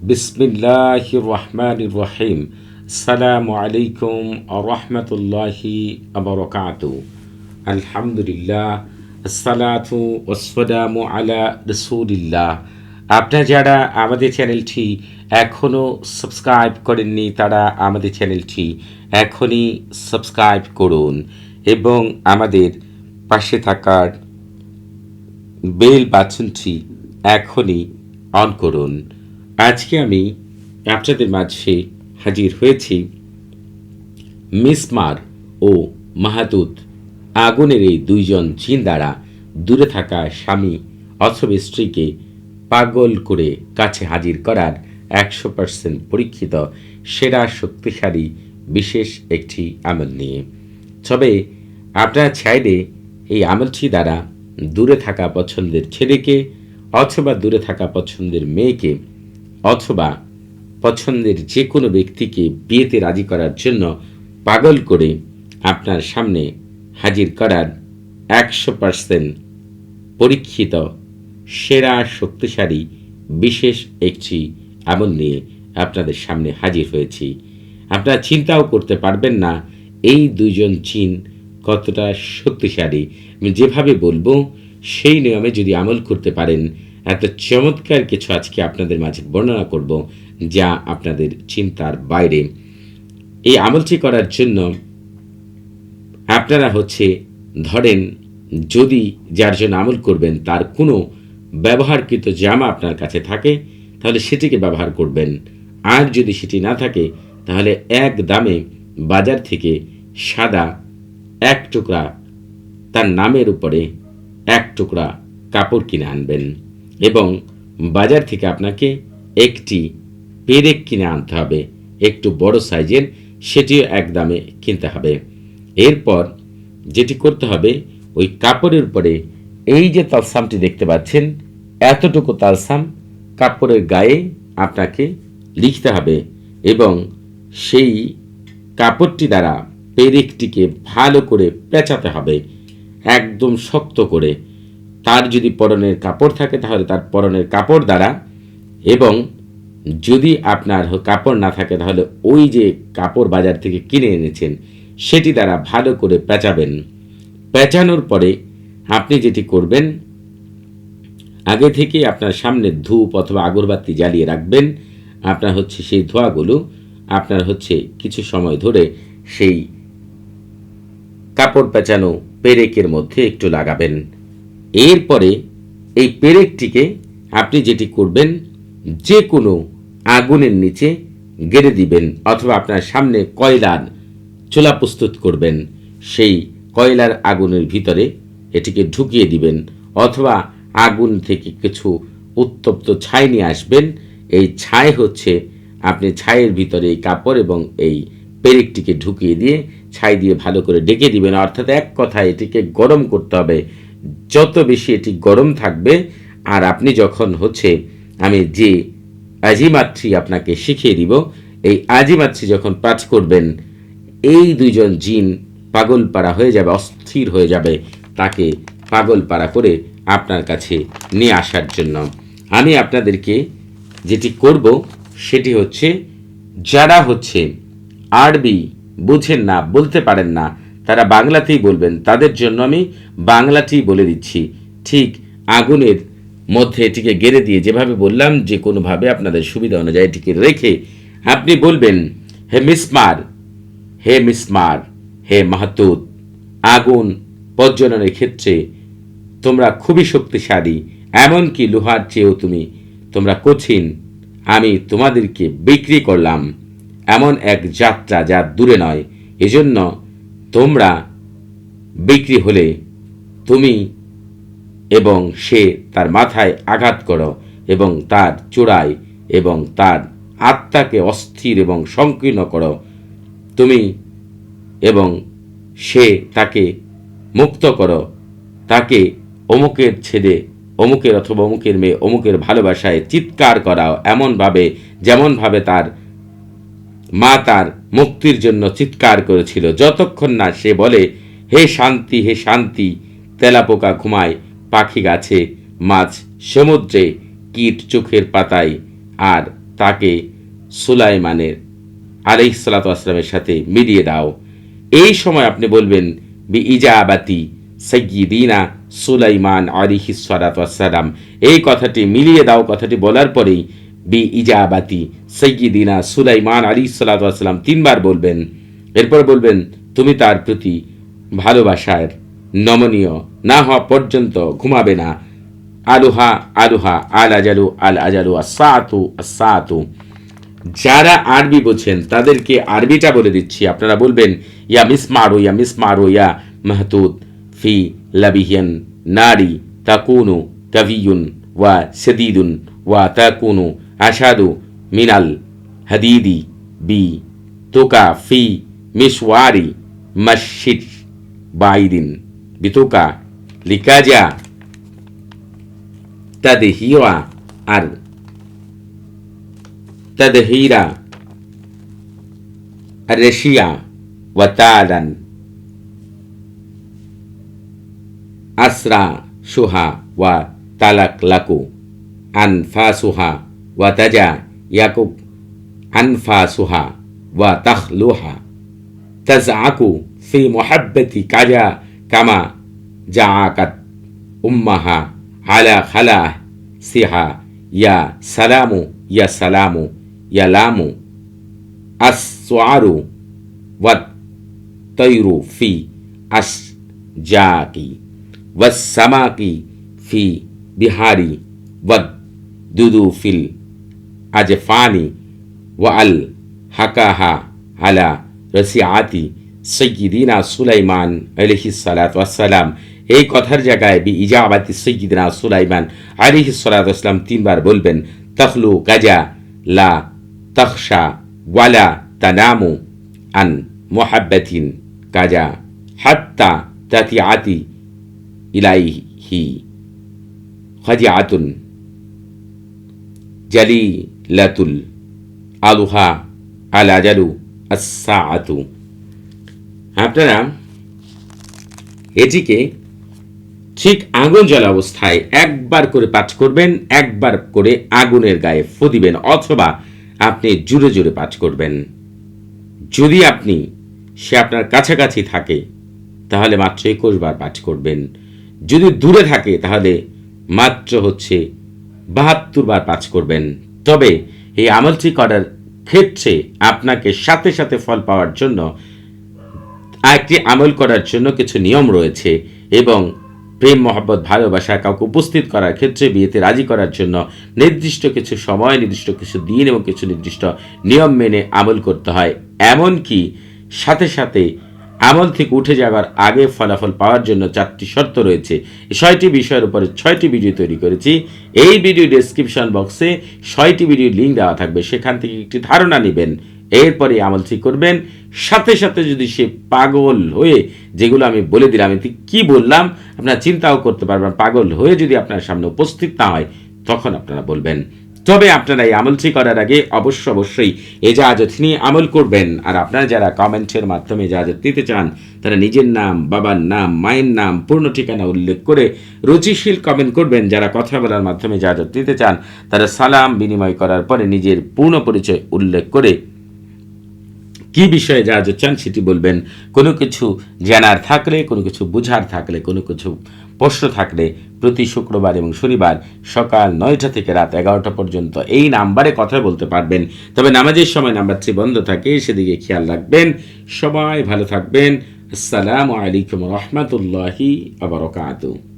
বিসমিল্লাহির রহমানির রহিম। আসসালামু আলাইকুম রহমতুল্লাহি আবরকাতু। আলহামদুলিল্লাহ, আসসালাতু ওয়াসসালামু আলা রসুলিল্লাহ। আপনারা যারা আমাদের চ্যানেলটি এখনও সাবস্ক্রাইব করেননি তারা আমাদের চ্যানেলটি এখনই সাবস্ক্রাইব করুন এবং আমাদের পাশে থাকার বেল বাটনটি এখনই অন করুন। আজকে আমি আপনাদের মাঝে হাজির হয়েছি মিসমার ও মাহাতুত আগুনের এই দুইজন জিন দ্বারা দূরে থাকা স্বামী অথবা স্ত্রীকে পাগল করে কাছে হাজির করার 100% পরীক্ষিত সেরা শক্তিশালী বিশেষ একটি আমল নিয়ে। তবে আপনারা চাইলে এই আমলটি দ্বারা দূরে থাকা পছন্দের ছেলেকে অথবা দূরে থাকা পছন্দের মেয়েকে অথবা পছন্দের যে কোনো ব্যক্তিকে বিয়েতে রাজি করার জন্য পাগল করে আপনার সামনে হাজির করার 100% পরীক্ষিত সেরা শক্তিশালী বিশেষ একটি আমল নিয়ে আপনাদের সামনে হাজির হয়েছি। আপনারা চিন্তাও করতে পারবেন না এই দুইজন জিন কতটা শক্তিশালী। আমি যেভাবে বলবো সেই নিয়মে যদি আমল করতে পারেন, এত চমৎকার কিছু আজকে আপনাদের মাঝে বর্ণনা করব যা আপনাদের চিন্তার বাইরে। এই আমলটি করার জন্য আপনারা ধরেন যদি যার জন্য আমল করবেন তার কোনো ব্যবহারকৃত জামা আপনার কাছে থাকে তাহলে সেটিকে ব্যবহার করবেন। আর যদি সেটি না থাকে তাহলে এক দামে বাজার থেকে সাদা এক টুকরা তার নামের উপরে এক টুকরা কাপড় কিনে আনবেন এবং বাজার থেকে আপনাকে একটি পেরেক কিনে আনতে হবে, একটু বড় সাইজের, সেটিও এক দামে কিনতে হবে। এরপর যেটি করতে হবে, ওই কাপড়ের উপরে এই যে তালসামটি দেখতে পাচ্ছেন এতটুকু তালসাম কাপড়ের গায়ে আপনাকে লিখতে হবে এবং সেই কাপড়টি দ্বারা পেরেকটিকে ভালো করে পেঁচাতে হবে একদম শক্ত করে। তার যদি পরনের কাপড় থাকে তাহলে তার পরনের কাপড় দ্বারা, এবং যদি আপনার কাপড় না থাকে তাহলে ওই যে কাপড় বাজার থেকে কিনে এনেছেন সেটি দ্বারা ভালো করে পেঁচাবেন। পেঁচানোর পরে আপনি যেটি করবেন, আগে থেকে আপনার সামনে ধূপ অথবা আগরবাতি জ্বালিয়ে রাখবেন। আপনার সেই ধোঁয়াগুলো আপনার কিছু সময় ধরে সেই কাপড় পেঁচানো পেরেকের মধ্যে একটু লাগাবেন। এরপরে এই পেরেকটিকে আপনি যেটি করবেন, যে কোনো আগুনের নিচে গেড়ে দিবেন অথবা আপনার সামনে কয়লার চুলা প্রস্তুত করবেন, সেই কয়লার আগুনের ভিতরে এটিকে ঢুকিয়ে দিবেন অথবা আগুন থেকে কিছু উত্তপ্ত ছাই নিয়ে আসবেন। এই ছাই আপনি ছাইয়ের ভিতরে এই কাপড় এবং এই পেরেকটিকে ঢুকিয়ে দিয়ে ছাই দিয়ে ভালো করে ডেকে দিবেন। অর্থাৎ এক কথায় এটিকে গরম করতে হবে। যত বেশি এটি গরম থাকবে, আর আপনি যখন আমি যে আজিমাত্রি আপনাকে শিখিয়ে দিব, এই আজিমাত্রি যখন পাঠ করবেন, এই দুইজন জিন পাগলপাড়া হয়ে যাবে, অস্থির হয়ে যাবে তাকে পাগলপাড়া করে আপনার কাছে নিয়ে আসার জন্য। আমি আপনাদেরকে যেটি করব সেটি যারা আরবি বুঝেন না, বলতে পারেন না, তারা বাংলাতেই বলবেন। তাদের জন্য আমি বাংলাতেই বলে দিচ্ছি। ঠিক আগুনের মধ্যে এটিকে গেড়ে দিয়ে যেভাবে বললাম, যে কোনোভাবে আপনাদের সুবিধা অনুযায়ী এটিকে রেখে আপনি বলবেন, হে মিসমার, হে মিসমার, হে মাহাতুত, আগুন প্রজ্বলনের ক্ষেত্রে তোমরা খুবই শক্তিশালী, এমনকি লোহার চেয়েও তোমরা কঠিন। আমি তোমাদেরকে বিক্রি করলাম এমন এক যাত্রা যা দূরে নয়। এজন্য তোমরা বিক্রি হলে তুমি এবং সে তার মাথায় আঘাত করো এবং তার চূড়ায় এবং তার আত্মাকে অস্থির এবং সংকীর্ণ করো তুমি, এবং সে তাকে মুক্ত করো, তাকে অমুকের ছেলে অমুকের অথবা অমুকের মেয়ে অমুকের ভালোবাসায় চিৎকার করাও এমনভাবে যেমনভাবে তার মা তার মুক্তির জন্য চিৎকার করেছিল, যতক্ষণ না সে বলে হে শান্তি, হে শান্তি। তেলাপোকা ঘুমায় পাখি গাছে, মাছ সমুদ্রে, কীট চোখের পাতায়, আর তাকে সুলাইমানের আলাইহিস সালাতু ওয়াস সালামের সাথে মিলিয়ে দাও। এই সময় আপনি বলবেন বি ইজাবাতি সাইয়্যিদিনা সুলাইমান আলাইহিস সালাতু ওয়াস সালাম। এই কথাটি মিলিয়ে দাও কথাটি বলার পরেই বি ইজাবাতি সাইয়্যিদিনা সুলাইমান আলাইহিস সালাতু ওয়াস সালাম 3 বার বলবেন। এরপর বলবেন তুমি তার প্রতি ভালোবাসার নমনীয় না হওয়া পর্যন্ত ঘুমাবে না। আলুহা আলুহা আল আজালু আল আজালু আসাতু আসাতু। যারা আরবি বোঝেন তাদেরকে আরবিটা বলে দিচ্ছি, আপনারা বলবেন ইয়া মিসমারু ইয়া মাহতুদ ফি লাবিহিয়ান নারি তাকুনু কাভিয়ুন ওয়া শাদীদুন ওয়া তাকুনু আশাদু মিনাল হাদিদি বি তুকা ফি মিশওয়ারি মাসশিদ বাইদিন বিতুকা লিকাজা তাদহিরা আর تدهيرا الرشيا وتالا أسرى شها وتلقلقوا أنفاسها وتجا يكب أنفاسها وتخلوها تزعك في محبة كجا كما جعكت أمها على خلاه سها يا سلام يا سلام يلام السعر والطير في أشجاك والسماك في بحاري والدود في الأجفان وألحقها على رسيعات سيدنا سليمان عليه الصلاة والسلام। এই কথার জায়গায় বি ইজাবাতি সাইয়্যিদিনা সুলাইমান আলাইহিস সালাতু ওয়াস সালাম 3 বার বলবেন তখলু কাজা লা তখশা ওয়ালা তানামু আন মুহাব্বাতিন কাজা হাত্তা তাতিয়াতি ইলাইহি খাজিআতুন জালিলাতুল আলুহা আল আজালু আস-সাআতু। আপনারা এটিকে ঠিক আগুন জ্বলা অবস্থায় একবার করে পাঠ করবেন, একবার করে আগুনের গায়ে ফু দিবেন, অথবা আপনি জোরে জোরে পাঠ করবেন। যদি সে আপনার কাছাকাছি থাকে তাহলে মাত্র 21 বার পাঠ করবেন। যদি দূরে থাকে তাহলে মাত্র 72 বার পাঠ করবেন। তবে এই আমলটি করার ক্ষেত্রে আপনাকে সাথে সাথে ফল পাওয়ার জন্য একটি আমল করার জন্য কিছু নিয়ম রয়েছে, এবং প্রেম মহব্বত ভালোবাসা কাউকে উপস্থিত করার ক্ষেত্রে বিয়েতে রাজি করার জন্য নির্দিষ্ট কিছু সময়, নির্দিষ্ট কিছু দিন এবং কিছু নির্দিষ্ট নিয়ম মেনে আমল করতে হয়। এমনকি সাথে সাথে আমল থেকে উঠে যাওয়ার আগে ফলাফল পাওয়ার জন্য 4টি শর্ত রয়েছে। এই 6টি বিষয়ের উপরে 6টি ভিডিও তৈরি করেছি। এই ভিডিও ডেসক্রিপশন বক্সে 6টি ভিডিওর লিঙ্ক দেওয়া থাকবে, সেখান থেকে একটি ধারণা নেবেন, এরপরে আমলটি করবেন। সাথে সাথে যদি সে পাগল হয়ে, যেগুলো আমি বলে দিলাম, আমি কি বললাম আপনারা চিন্তাও করতে পারবেন, পাগল হয়ে যদি আপনার সামনে উপস্থিত না হয় তখন আপনারা বলবেন। তবে আপনারা এই আমলটি করার আগে অবশ্যই এজাজত নিয়ে আমল করবেন। আর আপনারা যারা কমেন্টের মাধ্যমে এজাজত নিতে চান তারা নিজের নাম, বাবার নাম, মায়ের নাম, পূর্ণ ঠিকানা উল্লেখ করে রুচিশীল কমেন্ট করবেন। যারা কথা বলার মাধ্যমে এজাজত নিতে চান তারা সালাম বিনিময় করার পরে নিজের পূর্ণ পরিচয় উল্লেখ করে কি বিষয়ে যা চান সেটি বলবেন। কোনো কিছু জানার থাকলে, কোনো কিছু বুঝার থাকলে, কোনো কিছু প্রশ্ন থাকলে প্রতি শুক্রবার এবং শনিবার সকাল 9টা থেকে রাত 11টা পর্যন্ত এই নাম্বারে কথা বলতে পারবেন। তবে নামাজের সময় নাম্বারটি বন্ধ থাকে, সেদিকে খেয়াল রাখবেন। সবাই ভালো থাকবেন। আসসালামু আলাইকুম রহমতুল্লাহি ওয়া বারাকাতুহু।